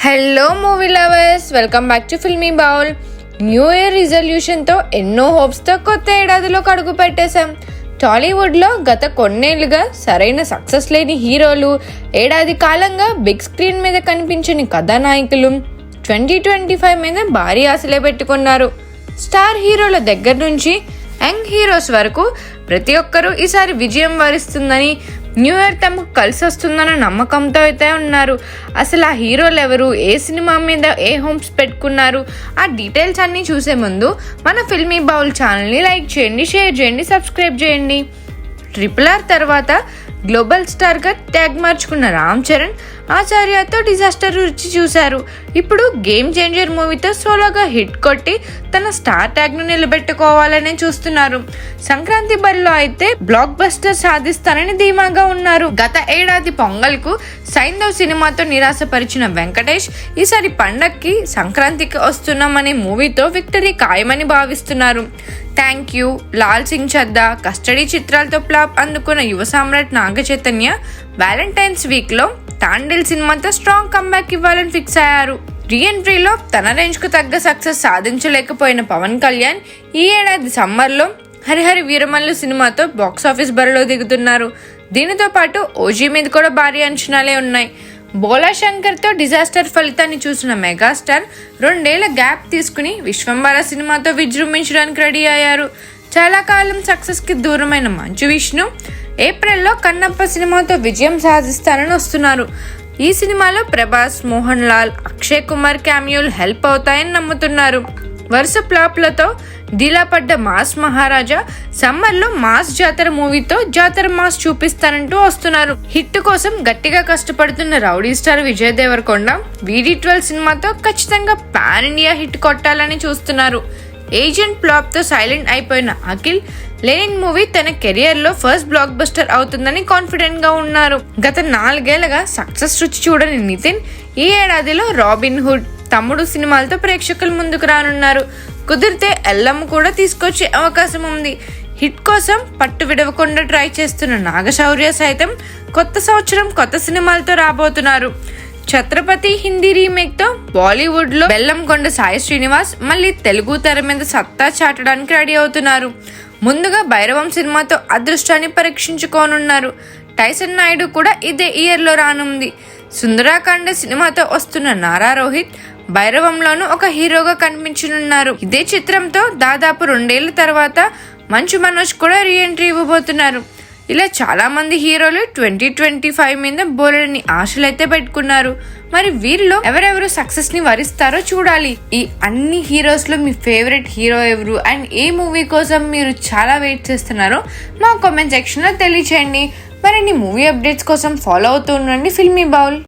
Hello movie lovers, welcome back to Filmy Bowl. New year రిజల్యూషన్తో ఎన్నో హోప్స్తో కొత్త ఏడాదిలోకి అడుగు పెట్టేశాం. టాలీవుడ్లో గత కొన్నేళ్లుగా సరైన సక్సెస్ లేని హీరోలు, ఏడాది కాలంగా బిగ్ స్క్రీన్ మీద కనిపించని కథానాయకులు 2025 మీద భారీ ఆశలే పెట్టుకున్నారు. స్టార్ హీరోల దగ్గర నుంచి యంగ్ హీరోస్ వరకు ప్రతి ఒక్కరూ ఈసారి విజయం వరిస్తుందని, న్యూ ఇయర్ తమకు కలిసి వస్తుందన్న నమ్మకంతో అయితే ఉన్నారు. అసలు ఆ హీరోలు ఎవరు, ఏ సినిమా మీద ఏ హోమ్స్ పెట్టుకున్నారు, ఆ డీటెయిల్స్ అన్నీ చూసే ముందు మన ఫిల్మీ బౌల్ ఛానల్ని లైక్ చేయండి, షేర్ చేయండి, సబ్స్క్రైబ్ చేయండి. RRR తర్వాత గ్లోబల్ స్టార్గా ట్యాగ్ మార్చుకున్న రామ్ చరణ్ ఆచార్యతో డిజాస్టర్ రుచి చూశారు. ఇప్పుడు గేమ్ చేంజర్ మూవీతో సోలోగా హిట్ కొట్టి తన స్టార్ ట్యాగ్ను నిలబెట్టుకోవాలనే చూస్తున్నారు. సంక్రాంతి బరిలో అయితే బ్లాక్ బస్టర్ సాధిస్తానని ధీమాగా ఉన్నారు. గత ఏడాది పొంగల్కు సైంధవ్ సినిమాతో నిరాశపరిచిన వెంకటేష్ ఈసారి పండక్కి సంక్రాంతికి వస్తున్నామనే మూవీతో విక్టరీ ఖాయమని భావిస్తున్నారు. Thank you, Lal Singh Chadha, custody చిత్రాలతో ఫ్లాప్ అందుకున్న యువ సామ్రాట్ నాగ చైతన్య వ్యాలంటైన్స్ వీక్లో తాండిల్ సినిమాతో స్ట్రాంగ్ కంబ్యాక్ ఇవ్వాలని ఫిక్స్ అయ్యారు. రీఎంట్రీలో తన రేంజ్కు తగ్గ సక్సెస్ సాధించలేకపోయిన పవన్ కళ్యాణ్ ఈ ఏడాది సమ్మర్లో హరిహరి వీరమల్లు సినిమాతో బాక్సాఫీస్ బరిలో దిగుతున్నారు. దీనితో పాటు ఓజీ మీద కూడా భారీ అంచనాలే ఉన్నాయి. బోలా శంకర్తో డిజాస్టర్ ఫలితాన్ని చూసిన మెగాస్టార్ 2 ఏళ్ల గ్యాప్ తీసుకుని విశ్వంబర సినిమాతో విజృంభించడానికి రెడీ అయ్యారు. చాలా కాలం సక్సెస్కి దూరమైన మంచు విష్ణు ఏప్రిల్లో కన్నప్ప సినిమాతో విజయం సాధిస్తానని వస్తున్నారు. ఈ సినిమాలో ప్రభాస్, మోహన్ లాల్, అక్షయ్ కుమార్ క్యామియోలు హెల్ప్ అవుతాయని నమ్ముతున్నారు. వరుస ఫ్లాప్లతో డీలా పడ్డ మాస్ మహారాజా సమ్మర్లో మాస్ జాతర మూవీతో జాతర మాస్ చూపిస్తానంటూ వస్తున్నారు. హిట్ కోసం గట్టిగా కష్టపడుతున్న rowdy star Vijay Deverakonda VD12 సినిమాతో ఖచ్చితంగా పాన్ ఇండియా హిట్ కొట్టాలని చూస్తున్నారు. ఏజెంట్ ఫ్లాప్ తో సైలెంట్ అయిపోయిన అఖిల్ లెనిన్ మూవీ తన కెరియర్ లో ఫస్ట్ బ్లాక్ బస్టర్ అవుతుందని కాన్ఫిడెంట్ గా ఉన్నారు. గత 4 ఏళ్లుగా సక్సెస్ రుచి చూడని నితిన్ ఈ ఏడాదిలో రాబిన్ హుడ్, తమ్ముడు సినిమాలతో ప్రేక్షకుల ముందుకు రానున్నారు. కుదిరితే ఎల్లమ్మ కూడా తీసుకొచ్చే అవకాశం ఉంది. హిట్ కోసం పట్టు విడవకుండా ట్రై చేస్తున్న నాగశౌర్య సైతం కొత్త సంవత్సరం కొత్త సినిమాలతో రాబోతున్నారు. ఛత్రపతి హిందీ రీమేక్ తో బాలీవుడ్ లో బెల్లంకొండ సాయి శ్రీనివాస్ మళ్ళీ తెలుగు తెర మీద సత్తా చాటడానికి రెడీ అవుతున్నారు. ముందుగా భైరవం సినిమాతో అదృష్టాన్ని పరీక్షించుకోనున్నారు. టైసన్ నాయుడు కూడా ఇదే ఇయర్ లో రానుంది. సుందరాకాండ సినిమాతో వస్తున్న నారా రోహిత్ భైరవంలోనూ ఒక హీరోగా కనిపించనున్నారు. ఇదే చిత్రంతో దాదాపు 2 ఏళ్ల తర్వాత మంచు మనోజ్ కూడా రీఎంట్రీ ఇవ్వబోతున్నారు. ఇలా చాలా మంది హీరోలు 2025 మీద బోలెడని ఆశలైతే పెట్టుకున్నారు. మరి వీరిలో ఎవరెవరు సక్సెస్ ని వరిస్తారో చూడాలి. ఈ అన్ని హీరోస్ లో మీ ఫేవరెట్ హీరో ఎవరు అండ్ ఏ మూవీ కోసం మీరు చాలా వెయిట్ చేస్తున్నారో మా కామెంట్ సెక్షన్ లో తెలియచేయండి. మరిన్ని మూవీ అప్డేట్స్ కోసం ఫాలో అవుతూ ఉండండి ఫిల్మీ బౌల్.